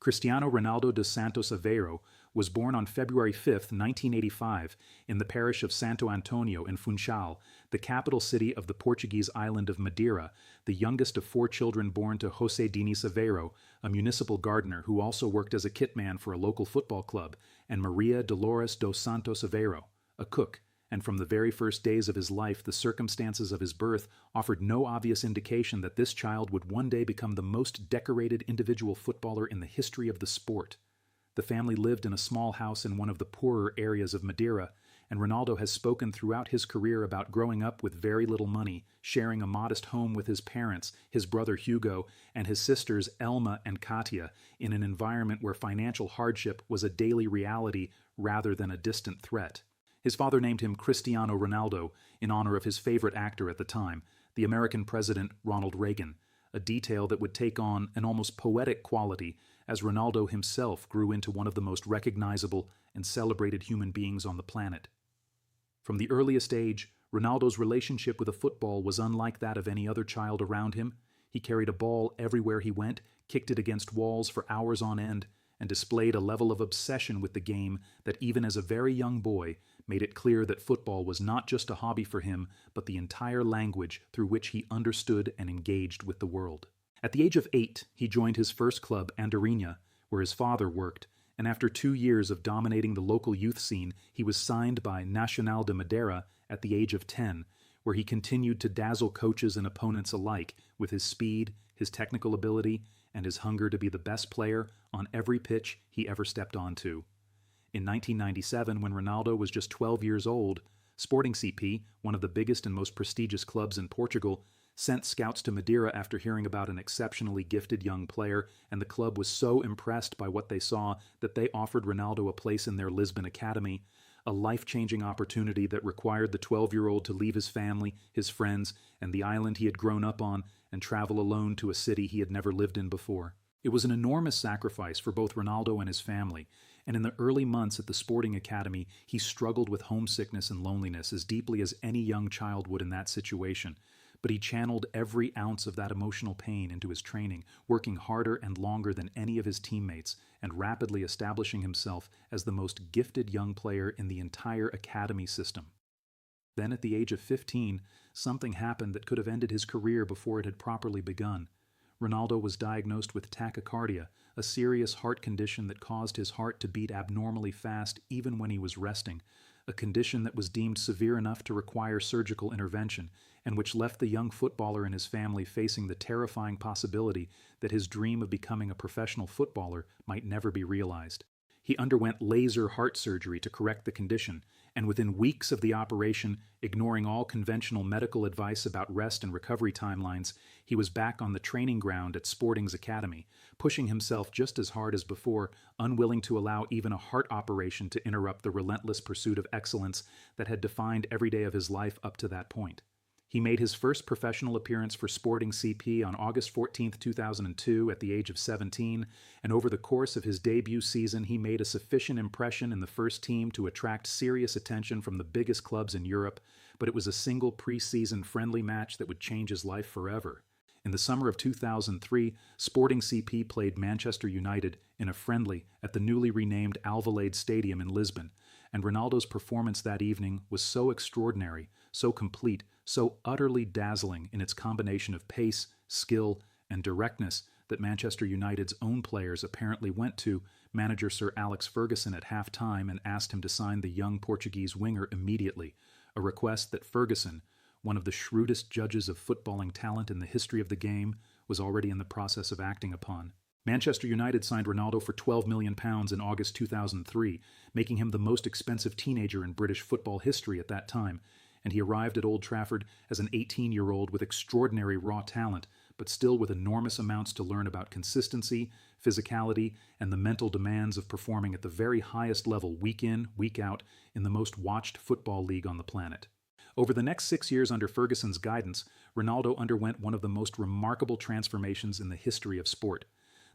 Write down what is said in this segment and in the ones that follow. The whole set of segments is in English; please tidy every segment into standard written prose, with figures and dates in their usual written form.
Cristiano Ronaldo dos Santos Aveiro was born on February 5, 1985, in the parish of Santo Antonio in Funchal, the capital city of the Portuguese island of Madeira, the youngest of 4 children born to José Diniz Aveiro, a municipal gardener who also worked as a kitman for a local football club, and Maria Dolores dos Santos Aveiro, a cook. And from the very first days of his life, the circumstances of his birth offered no obvious indication that this child would one day become the most decorated individual footballer in the history of the sport. The family lived in a small house in one of the poorer areas of Madeira, and Ronaldo has spoken throughout his career about growing up with very little money, sharing a modest home with his parents, his brother Hugo, and his sisters Elma and Katia, in an environment where financial hardship was a daily reality rather than a distant threat. His father named him Cristiano Ronaldo in honor of his favorite actor at the time, the American president Ronald Reagan, a detail that would take on an almost poetic quality as Ronaldo himself grew into one of the most recognizable and celebrated human beings on the planet. From the earliest age, Ronaldo's relationship with a football was unlike that of any other child around him. He carried a ball everywhere he went, kicked it against walls for hours on end, and displayed a level of obsession with the game that even as a very young boy made it clear that football was not just a hobby for him, but the entire language through which he understood and engaged with the world. At the age of 8, he joined his first club, Andorinha, where his father worked, and after 2 years of dominating the local youth scene, he was signed by Nacional de Madeira at the age of 10, where he continued to dazzle coaches and opponents alike with his speed, his technical ability, and his hunger to be the best player on every pitch he ever stepped onto. In 1997, when Ronaldo was just 12 years old, Sporting CP, one of the biggest and most prestigious clubs in Portugal, sent scouts to Madeira after hearing about an exceptionally gifted young player, and the club was so impressed by what they saw that they offered Ronaldo a place in their Lisbon academy, a life-changing opportunity that required the 12-year-old to leave his family, his friends, and the island he had grown up on and travel alone to a city he had never lived in before. It was an enormous sacrifice for both Ronaldo and his family, and in the early months at the Sporting Academy, he struggled with homesickness and loneliness as deeply as any young child would in that situation. But he channeled every ounce of that emotional pain into his training, working harder and longer than any of his teammates, and rapidly establishing himself as the most gifted young player in the entire academy system. Then at the age of 15, something happened that could have ended his career before it had properly begun. Ronaldo was diagnosed with tachycardia, a serious heart condition that caused his heart to beat abnormally fast even when he was resting, a condition that was deemed severe enough to require surgical intervention, and which left the young footballer and his family facing the terrifying possibility that his dream of becoming a professional footballer might never be realized. He underwent laser heart surgery to correct the condition, and within weeks of the operation, ignoring all conventional medical advice about rest and recovery timelines, he was back on the training ground at Sporting's academy, pushing himself just as hard as before, unwilling to allow even a heart operation to interrupt the relentless pursuit of excellence that had defined every day of his life up to that point. He made his first professional appearance for Sporting CP on August 14, 2002 at the age of 17, and over the course of his debut season he made a sufficient impression in the first team to attract serious attention from the biggest clubs in Europe, but it was a single pre-season friendly match that would change his life forever. In the summer of 2003, Sporting CP played Manchester United in a friendly at the newly renamed Alvalade Stadium in Lisbon, and Ronaldo's performance that evening was so extraordinary, so complete, so utterly dazzling in its combination of pace, skill, and directness that Manchester United's own players apparently went to manager Sir Alex Ferguson at half-time and asked him to sign the young Portuguese winger immediately, a request that Ferguson, one of the shrewdest judges of footballing talent in the history of the game, was already in the process of acting upon. Manchester United signed Ronaldo for £12 million in August 2003, making him the most expensive teenager in British football history at that time, and he arrived at Old Trafford as an 18-year-old with extraordinary raw talent, but still with enormous amounts to learn about consistency, physicality, and the mental demands of performing at the very highest level week in, week out in the most watched football league on the planet. Over the next 6 years under Ferguson's guidance, Ronaldo underwent one of the most remarkable transformations in the history of sport.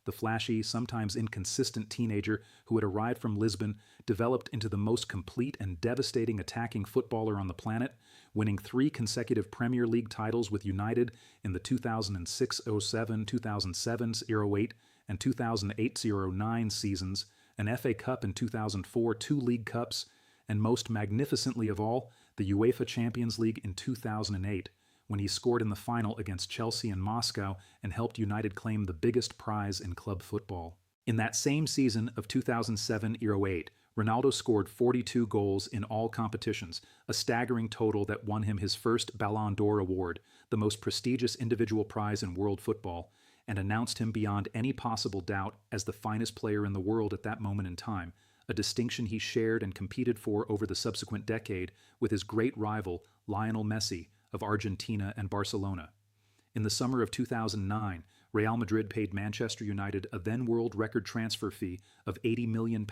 The flashy, sometimes inconsistent teenager who had arrived from Lisbon developed into the most complete and devastating attacking footballer on the planet, winning 3 consecutive Premier League titles with United in the 2006-07, 2007-08, and 2008-09 seasons, an FA Cup in 2004, 2 League Cups, and most magnificently of all, the UEFA Champions League in 2008, when he scored in the final against Chelsea in Moscow and helped United claim the biggest prize in club football. In that same season of 2007-08, Ronaldo scored 42 goals in all competitions, a staggering total that won him his first Ballon d'Or award, the most prestigious individual prize in world football, and announced him beyond any possible doubt as the finest player in the world at that moment in time, a distinction he shared and competed for over the subsequent decade with his great rival, Lionel Messi, of Argentina and Barcelona. In the summer of 2009, Real Madrid paid Manchester United a then-world record transfer fee of £80 million,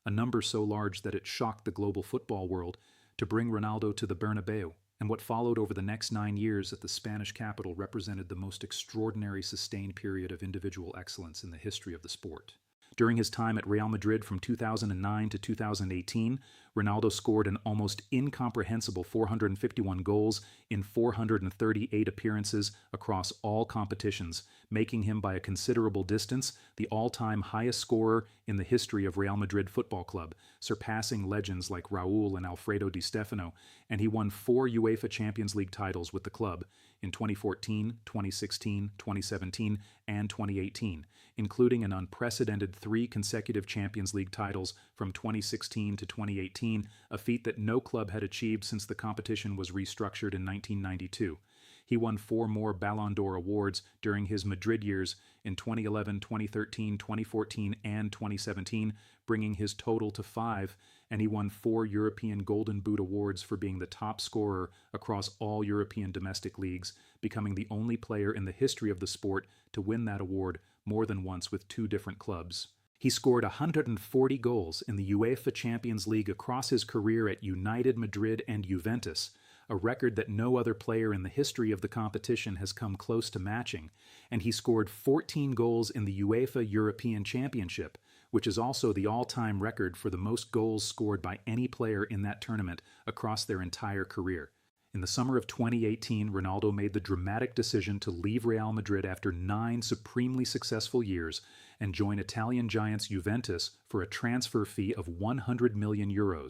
a number so large that it shocked the global football world, to bring Ronaldo to the Bernabeu, and what followed over the next 9 years at the Spanish capital represented the most extraordinary sustained period of individual excellence in the history of the sport. During his time at Real Madrid from 2009 to 2018, Ronaldo scored an almost incomprehensible 451 goals in 438 appearances across all competitions, making him by a considerable distance the all-time highest scorer in the history of Real Madrid Football Club, surpassing legends like Raúl and Alfredo Di Stefano, and he won 4 UEFA Champions League titles with the club in 2014, 2016, 2017, and 2018, including an unprecedented 3 consecutive Champions League titles from 2016 to 2018, a feat that no club had achieved since the competition was restructured in 1992. He won 4 more Ballon d'Or awards during his Madrid years in 2011, 2013, 2014, and 2017, bringing his total to 5, and he won 4 European Golden Boot awards for being the top scorer across all European domestic leagues, becoming the only player in the history of the sport to win that award more than once with 2 different clubs. He scored 140 goals in the UEFA Champions League across his career at United, Madrid, and Juventus, a record that no other player in the history of the competition has come close to matching, and he scored 14 goals in the UEFA European Championship, which is also the all-time record for the most goals scored by any player in that tournament across their entire career. In the summer of 2018, Ronaldo made the dramatic decision to leave Real Madrid after 9 supremely successful years and join Italian giants Juventus for a transfer fee of €100 million,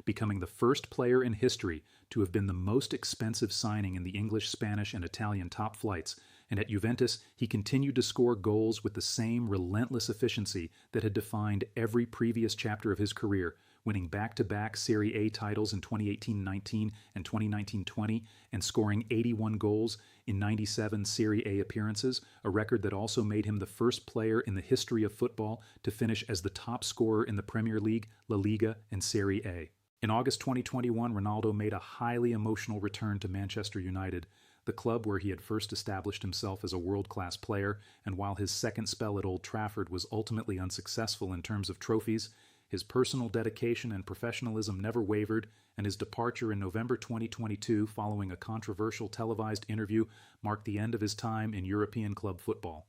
becoming the first player in history to have been the most expensive signing in the English, Spanish, and Italian top flights. And at Juventus, he continued to score goals with the same relentless efficiency that had defined every previous chapter of his career, winning back-to-back Serie A titles in 2018-19 and 2019-20, and scoring 81 goals in 97 Serie A appearances, a record that also made him the first player in the history of football to finish as the top scorer in the Premier League, La Liga, and Serie A. In August 2021, Ronaldo made a highly emotional return to Manchester United, the club where he had first established himself as a world-class player, and while his second spell at Old Trafford was ultimately unsuccessful in terms of trophies, his personal dedication and professionalism never wavered, and his departure in November 2022 following a controversial televised interview marked the end of his time in European club football.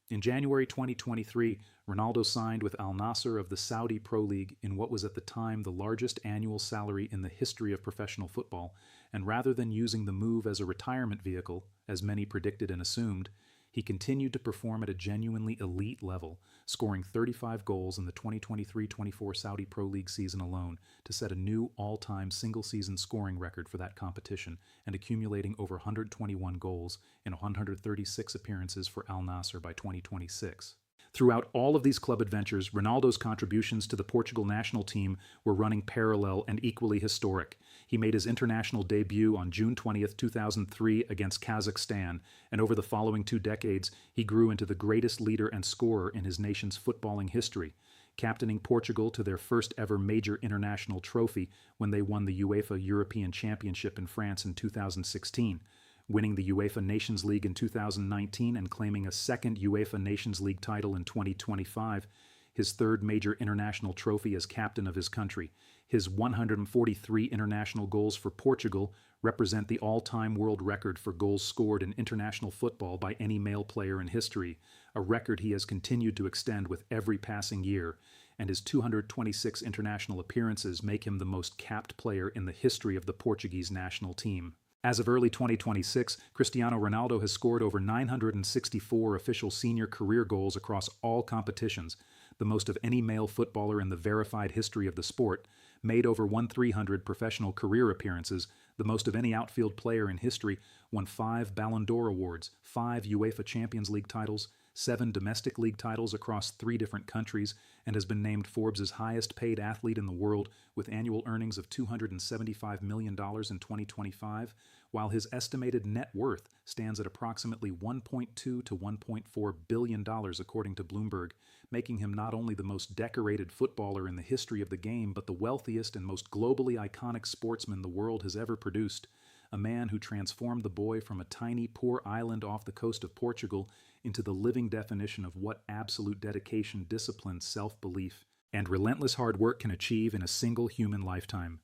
In January 2023, Ronaldo signed with Al-Nassr of the Saudi Pro League in what was at the time the largest annual salary in the history of professional football, and rather than using the move as a retirement vehicle, as many predicted and assumed, he continued to perform at a genuinely elite level, scoring 35 goals in the 2023-24 Saudi Pro League season alone to set a new all-time single-season scoring record for that competition and accumulating over 121 goals in 136 appearances for Al-Nassr by 2026. Throughout all of these club adventures, Ronaldo's contributions to the Portugal national team were running parallel and equally historic. He made his international debut on June 20, 2003 against Kazakhstan, and over the following 2 decades, he grew into the greatest leader and scorer in his nation's footballing history, captaining Portugal to their first ever major international trophy when they won the UEFA European Championship in France in 2016, winning the UEFA Nations League in 2019 and claiming a second UEFA Nations League title in 2025, his third major international trophy as captain of his country. His 143 international goals for Portugal represent the all-time world record for goals scored in international football by any male player in history, a record he has continued to extend with every passing year, and his 226 international appearances make him the most capped player in the history of the Portuguese national team. As of early 2026, Cristiano Ronaldo has scored over 964 official senior career goals across all competitions, the most of any male footballer in the verified history of the sport, made over 1,300 professional career appearances, the most of any outfield player in history, won 5 Ballon d'Or awards, 5 UEFA Champions League titles, 7 domestic league titles across 3 different countries, and has been named Forbes' highest paid athlete in the world with annual earnings of $275 million in 2025, while his estimated net worth stands at approximately $1.2 to $1.4 billion according to Bloomberg, making him not only the most decorated footballer in the history of the game, but the wealthiest and most globally iconic sportsman the world has ever produced, a man who transformed the boy from a tiny, poor island off the coast of Portugal into the living definition of what absolute dedication, discipline, self-belief, and relentless hard work can achieve in a single human lifetime.